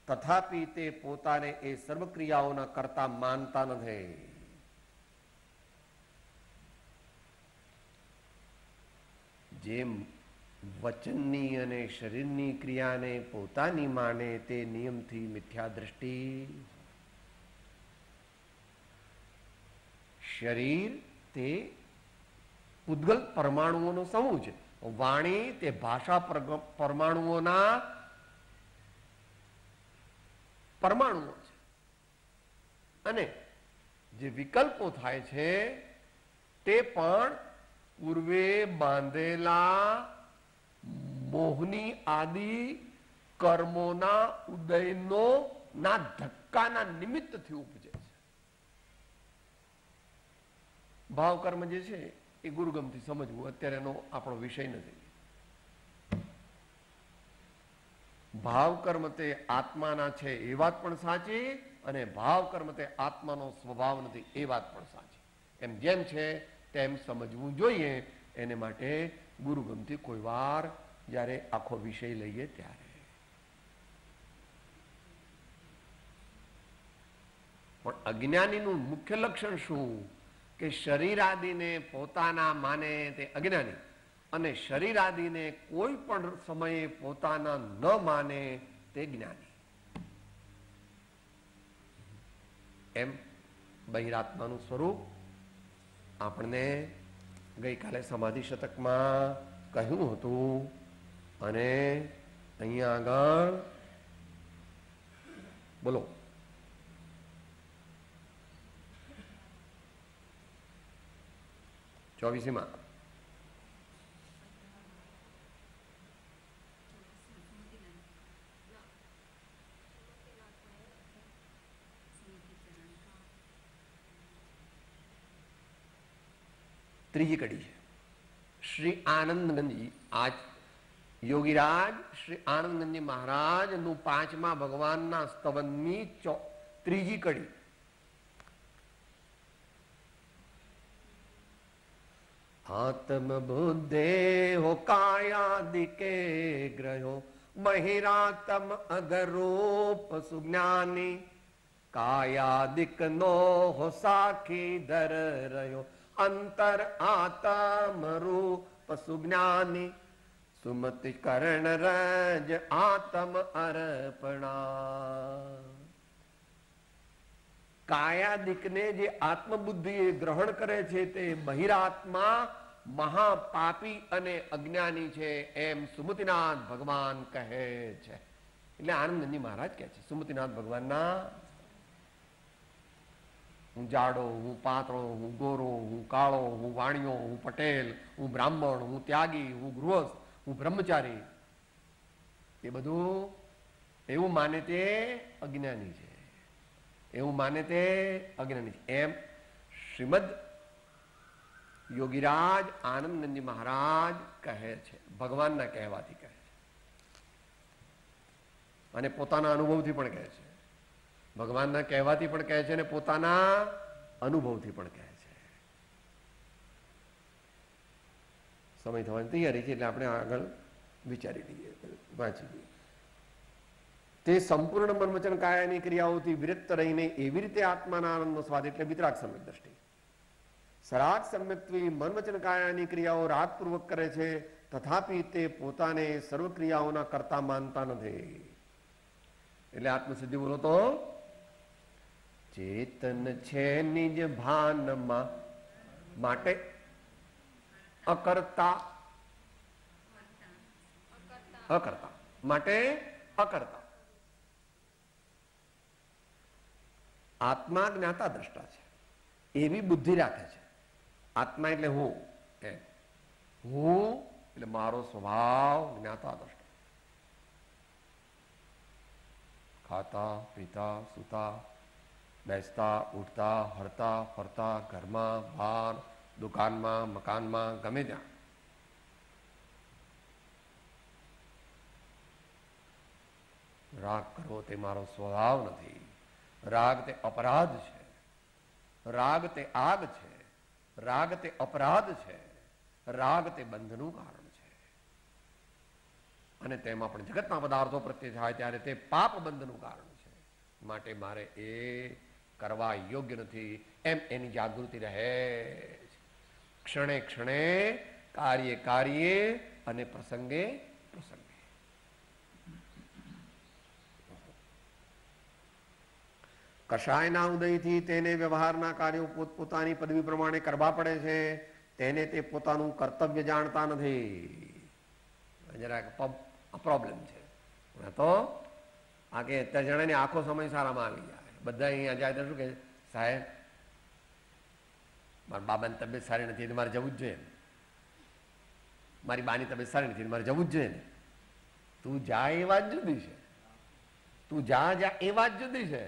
તથાપિ તે પોતાને એ સર્વ ક્રિયાઓના કરતા માનતા નથી. જેમ વચનની અને શરીરની ક્રિયાને પોતાની માને તે નિયમથી મિથ્યા દ્રષ્ટિ. શરીર તે પૂદગલ પરમાણુઓનો સમૂહ છે. વાણી તે ભાષા પરમાણુઓના પરમાણુઓ છે. અને જે વિકલ્પો થાય છે તે પણ પૂર્વે બાંધેલા મોહની આદિ કર્મોના ઉદયનો ના ધક્કાના નિમિત્તથી ઉપજે છે. ભાવ કર્મ જે છે એ ગુરુગમથી સમજવું અત્યારે એનો આપણો વિષય નથી. ભાવ કર્મ તે આત્માના છે એ વાત પણ સાચી, અને ભાવ કર્મ તે આત્માનો સ્વભાવ નથી એ વાત પણ સાચી. એમ જેમ છે તેમ સમજવું જોઈએ. એને માટે ગુરુગમથી કોઈ વાર જ્યારે આખો વિષય લઈએ ત્યારે. પણ અજ્ઞાનીનું મુખ્ય લક્ષણ શું? કે શરીર આદિને પોતાના માને તે અજ્ઞાની, અને શરીર આદિને કોઈ પણ સમયે પોતાના ન માને તે જ્ઞાની. એમ બહિરાત્માનું સ્વરૂપ આપણને ગઈકાલે સમાધિ શતકમાં કહ્યું હતું. અને અહીંયા આગળ બોલો, ચોવીસીમાં ત્રીજી કડી છે. શ્રી આનંદગંજી, આજ યોગીરાજ શ્રી આનંદગંજી મહારાજનું 5મા ભગવાનના સ્તવનની ત્રીજી કડી. આત્મ બુદ્ધે કાયાદિકે ગ્રહો બહિરાતમ અગરૂપ સુજ્ઞાની કાયાદિક નો હો સાખી ધર રહ્યો અંતર આતમ રૂપ સુજ્ઞાની સુમતિ કરણ રજ આતમ અર્પણા. કાયાદિકને જે આત્મબુદ્ધિ એ ગ્રહણ કરે છે તે બહિરાત્મા મહાપાપી અને અજ્ઞાની છે એમ સુમતિનાથ ભગવાન કહે છે. એટલે આનંદજી મહારાજ કહે છે સુમતિનાથ ભગવાનના હું જાડો, હું પાતળો, હું ગોરો, હું કાળો, હું વાણિયો, હું પટેલ, હું બ્રાહ્મણ, હું ત્યાગી, હું ગૃહસ્થ, હું બ્રહ્મચારી, એ બધું એવું માને તે અજ્ઞાની છે. એવું માને તે અજ્ઞાની છે. એમ શ્રીમદ યોગીરાજ આનંદનંદી મહારાજ કહે છે, ભગવાનના કહેવાથી કહે છે અને પોતાના અનુભવથી પણ કહે છે. ભગવાનના કહેવાથી પણ કહે છે અને પોતાના અનુભવથી પણ કહે છે. સમય થવાની તૈયારી છે એટલે આપણે આગળ વિચારી લઈએ, વાંચી લઈએ. તે સંપૂર્ણ મન વચન કાયાની ક્રિયાઓથી વિરત રહીને એવી રીતે આત્માના આનંદનો સ્વાદ એટલે વિતરાગ સમ્યક દ્રષ્ટિ સરાગ સમ્યક્ત્વી મન વચન કાયાની ક્રિયાઓ રાગપૂર્વક કરે છે, તથાપી તે પોતાને સર્વ ક્રિયાઓના કરતા માનતા નથી. એટલે આત્મસિદ્ધિ બોલો તો ચેતન છે નિજ ભાનમાં માટે અકર્તા, અકર્તા માટે અકર્તા. આત્મા જ્ઞાતા દ્રષ્ટા છે એવી બુદ્ધિ રાખે છે. આત્મા એટલે હું, હું એટલે મારો સ્વભાવ જ્ઞાતા દ્રષ્ટા. ખાતા પીતા સૂતા બેસતા ઉઠતા હરતા ફરતા ઘરમાં બહાર દુકાનમાં મકાનમાં ગમે ત્યાં રાગ કરવો તે મારો સ્વભાવ નથી. રાગ તે અપરાધ છે, રાગ તે આગ છે, રાગ તે અપરાધ છે, રાગ તે બંધનું કારણ છે. અને તેમાં પણ જગતના પદાર્થો પ્રત્યે થાય ત્યારે તે પાપ બંધનું કારણ છે. માટે મારે એ કરવા યોગ્ય નથી એમ એની જાગૃતિ રહે છે. ક્ષણે ક્ષણે કાર્ય કાર્ય અને પ્રસંગે પ્રસંગે કષાયના ઉદયથી તેને વ્યવહારના કાર્યો પોતપોતાની પદવી પ્રમાણે કરવા પડે છે, તેને તે પોતાનું કર્તવ્ય જાણતા નથી. જરાક પ્રોબ્લેમ છે. તો આ કે અત્યારે જણાની આખો સમય સારામાં આવી જાય. બધા અહીંયા જાય તો શું કે સાહેબ મારા બાબાની તબિયત સારી નથી એટલે મારે જવું જ જોઈએ, મારી બાની તબિયત સારી નથી મારે જવું જ જોઈએ ને. તું જા એ વાત જુદી છે, તું જા એ વાત જુદી છે,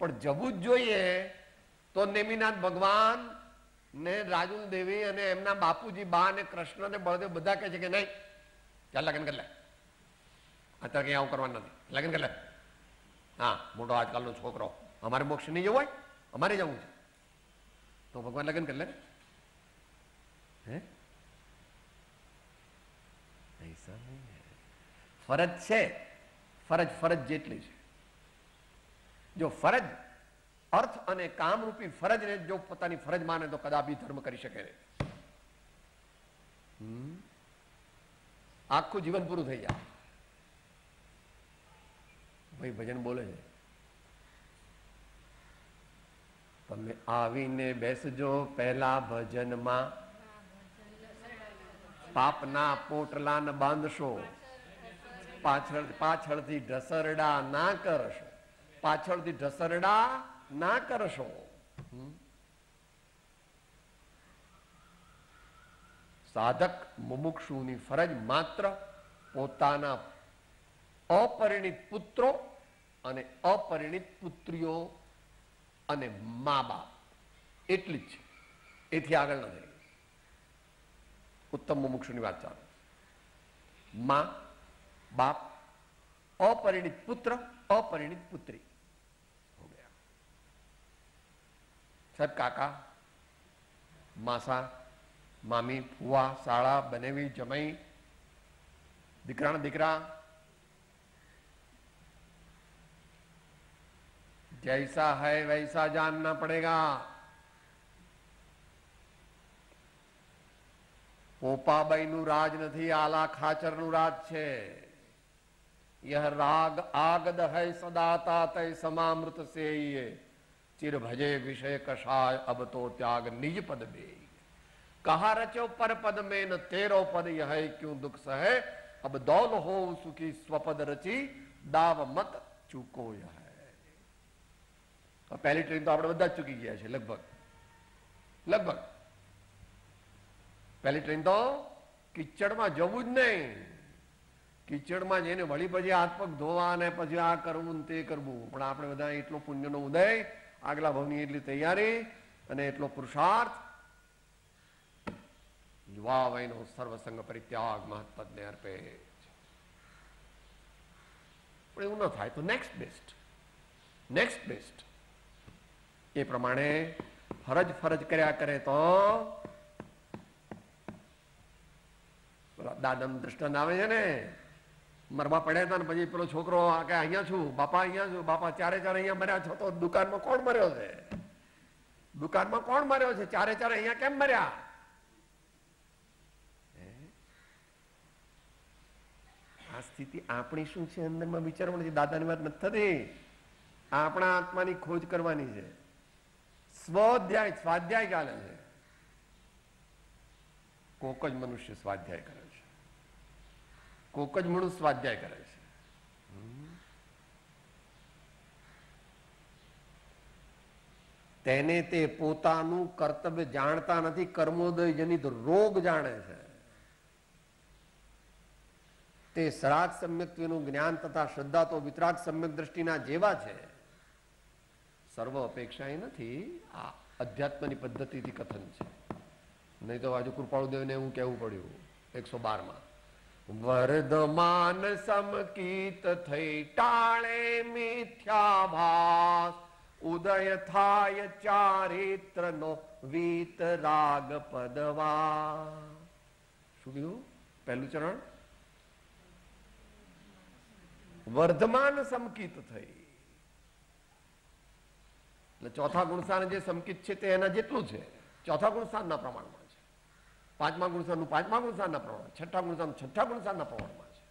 પણ જવું જ જોઈએ. તો નેમિનાથ ભગવાન ને રાજુલ દેવી અને એમના બાપુજી બા અને કૃષ્ણ ને બળદેવ બધા કહે છે કે નહીં ચાલ લગ્ન કરી લે, અત્યારે કઈ આવું કરવાનું નથી, લગ્ન કરી લે. હા મોટો આજકાલનો છોકરો, અમારે મોક્ષ નહીં જવું હોય, અમારે જવું છે તો ભગવાન લગ્ન કરી લે. હે ऐसा नहीं है. ફરજ છે, ફરજ જેટલી છે. જો ફરજ અર્થ અને કામરૂપી ફરજને જો પોતાની ફરજ માને તો કદાપી ધર્મ કરી શકે નહીં. આખું જીવન પૂરું થઈ જાય. ભાઈ ભજન બોલે છે, તમે આવીને બેસજો પહેલા ભજનમાં, પાપના પોટલા ને બાંધશો, પાછળથી ઢસરડા ના કરશો, પાછળથી ઢસરડા ના કરશો. સાધક મુમુક્ષુની ફરજ માત્ર પોતાના અપરિણિત પુત્રો અને અપરિણિત પુત્રીઓ અને મા બાપ એટલી જ છે, એથી આગળ નથી. ઉત્તમ મુમુક્ષુની વાત ચાલે. મા બાપ, अपरिणित पुत्र, अपरिणित पुत्री हो गया. सब काका मासा मामी फुआ साड़ा बनेवी जमाई दीकरा दीकरा जैसा है वैसा जानना पड़ेगा. પોપાબાઈ નું રાજ નથી, આલા ખાચર નું રાજ છે. यह राग आगद है सदाता तय समामृत से ये चिर भजे विषय कषाय अब तो त्याग निज पद बे. कहा रचो पर पद में न तेरो पद यह क्यों दुख सहे, अब दौल हो सुखी स्वपद रची दाव मत चूको यह. पहली ट्रेन तो આપણે બધા જ ચૂકી ગયા છે લગભગ. પહેલી ટ્રેન તો કિચડમાં જવું જ નહીં. કિચડમાં જઈને વળી પછી હાથ પગ ધોવા અને પછી આ કરવું ને તે કરવું. પણ આપણે બધા એટલો પુણ્યનો ઉદય, આગલા ભાવની એટલી તૈયારી અને એટલો પુરુષાર્થ. યુવા વયનો સર્વસંગ પરિત્યાગ મહત્પદને અર્પે. પણ એવું ન થાય તો નેક્સ્ટ બેસ્ટ. એ પ્રમાણે ફરજ કર્યા કરે તો દાદાનું દ્રષ્ટાંત આવે છે ને, મરવા પડ્યા હતા ને પછી પેલો છોકરો કે અહીંયા છું બાપા, અહીંયા છું બાપા, ચારે અહીંયા મર્યા છો તો દુકાનમાં કોણ મર્યો છે? દુકાનમાં કોણ મર્યો છે? ચારે અહીંયા કેમ મર્યા? આ સ્થિતિ આપણી શું છે અંદરમાં વિચારવાની છે. દાદાની વાત નથી થતી, આપણા આત્માની ખોજ કરવાની છે. સ્વાધ્યાય ચાલે છે. કોક જ મનુષ્ય સ્વાધ્યાય કરે છે, કોક જ મનુષ્ય સ્વાધ્યાય કરે છે. તેને તે પોતાનું કર્તવ્ય જાણતા નથી, કર્મોદય જનિત રોગ જાણે છે. તે સરાગ સમ્યક્ત્વનું જ્ઞાન તથા શ્રદ્ધા તો વિતરાગ સમ્યક દ્રષ્ટિના જેવા છે. સર્વ અપેક્ષા એ નથી, આ અધ્યાત્મની પદ્ધતિથી કથન છે. નહીં તો હજુ કૃપાળુદેવને એવું કહેવું પડ્યું 112 વર્ધમાન સમકીત થઈ ટાળે મિથ્યાભાસ, ઉદય થાય ચારિત્ર નો વીતરાગ પદવા. શું કીધું? પહેલું ચરણ વર્ધમાન સમકીત થઈ. એટલે ચોથા ગુણસ્થાન જે સમકિત છે તે એના જેટલું છે, ચોથા ગુણસ્થાનના પ્રમાણમાં છે. પાંચમા ગુણસ્થાનનું પાંચમા ગુણસ્થાનના પ્રમાણ, છઠ્ઠા ગુણસ્થાનનું છઠ્ઠા ગુણસ્થાનના પ્રમાણમાં છે.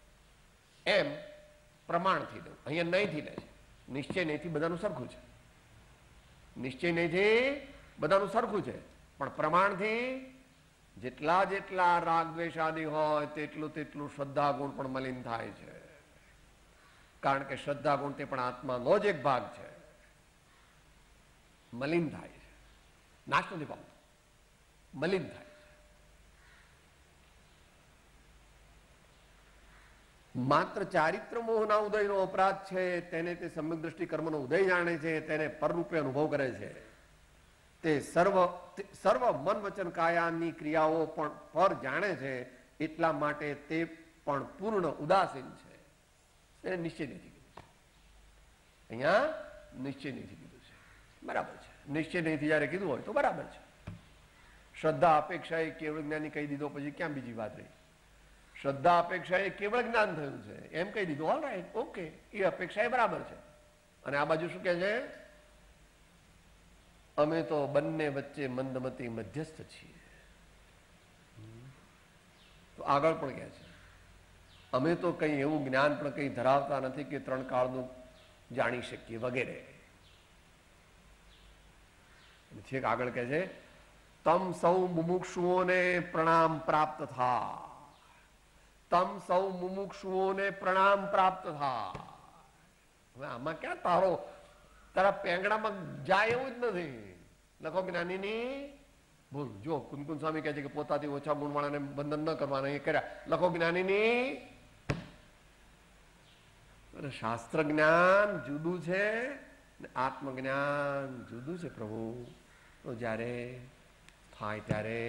એમ પ્રમાણથી દઉં, અહીંયા નહીંથી લે છે. નિશ્ચય નહીંથી બધાનું સરખું છે. નિશ્ચય નહીંથી બધાનું સરખું છે, પણ પ્રમાણથી જેટલા જેટલા રાગ દ્વેષાદિ હોય તેટલું તેટલું શ્રદ્ધા ગુણ પણ મલિન થાય છે. કારણ કે શ્રદ્ધા ગુણ તે પણ આત્માનો જ એક ભાગ છે, મલિન થાય છે, નાશ નથી પામતો, મલિન થાય છે. માત્ર ચારિત્ર મોહના ઉદયનો અપરાધ છે, તેને તે સમ્યક દ્રષ્ટિ કર્મનો ઉદય જાણે છે, તેને પરરૂપે અનુભવ કરે છે. તે સર્વ મન વચન કાયાની ક્રિયાઓ પણ પર જાણે છે, એટલા માટે તે પણ પૂર્ણ ઉદાસીન છે. એને નિશ્ચય નથી કીધું છે, અહીંયા નિશ્ચય નથી કીધું છે. બરાબર છે, નિશ્ચય નહીંથી જયારે કીધું હોય તો બરાબર છે. શ્રદ્ધા અપેક્ષા એ કેવળ જ્ઞાની કહી દીધો પછી ક્યાં બીજી વાત રહી? શ્રદ્ધા અપેક્ષા એ કેવળ જ્ઞાન થયું છે એમ કહી દીધું, ઓલ રાઈટ, ઓકે, એ અપેક્ષા એ બરાબર છે. અને આ બાજુ શું કહે છે? અમે તો બંને વચ્ચે મંદમતી મધ્યસ્થ છીએ. તો આગળ પણ કહે છે અમે તો કંઈ એવું જ્ઞાન પણ કંઈ ધરાવતા નથી કે ત્રણ કાળનું જાણી શકીએ વગેરે. છેક આગળ કહે છે તમ સૌ મુમુક્ષુઓને પ્રણામ પ્રાપ્ત થા. તમ સૌ મુમુક્ષુઓને પ્રણામ પ્રાપ્ત થા. હવે આમાં ક્યાં તારા પેંગડામાં જાય એવું જ નથી. લખો જ્ઞાનીની ભૂલ. જો કુનકુન સ્વામી કહે છે કે પોતાથી ઓછા ગુણવાળાને બંધન ન કરવાના, એ કર્યા. લખો જ્ઞાનીની. શાસ્ત્ર જ્ઞાન જુદું છે ને આત્મજ્ઞાન જુદું છે પ્રભુ. તો જ્યારે થાય ત્યારે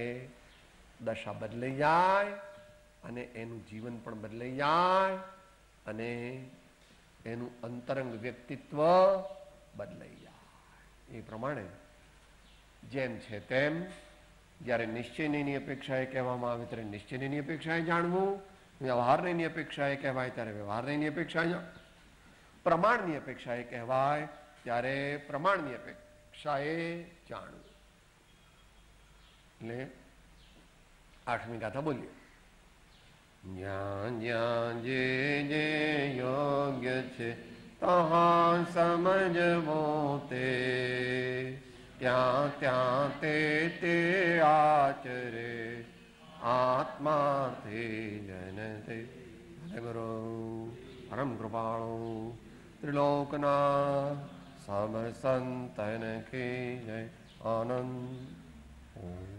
દશા બદલાઈ જાય અને એનું જીવન પણ બદલાઈ જાય અને એનું અંતરંગ વ્યક્તિત્વ બદલાઈ જાય. એ પ્રમાણે જેમ છે તેમ જ્યારે નિશ્ચયની અપેક્ષાએ કહેવામાં આવે ત્યારે નિશ્ચયની અપેક્ષાએ જાણવું, વ્યવહારની અપેક્ષાએ કહેવાય ત્યારે વ્યવહારની અપેક્ષાએ, પ્રમાણની અપેક્ષાએ કહેવાય ત્યારે પ્રમાણની અપેક્ષાએ જાણવું. એટલે 8મી ગાથા બોલીએ. જ્યાં જ્યાં જે જે યોગ્ય છે તહાં સમજવો તે, ત્યાં ત્યાં તે તે આચરે આત્માર્થે જનતે. ગુરુ પરમ કૃપાળુ ત્રિલોકના સમ સંતન કી જય. આનંદ. ઓમ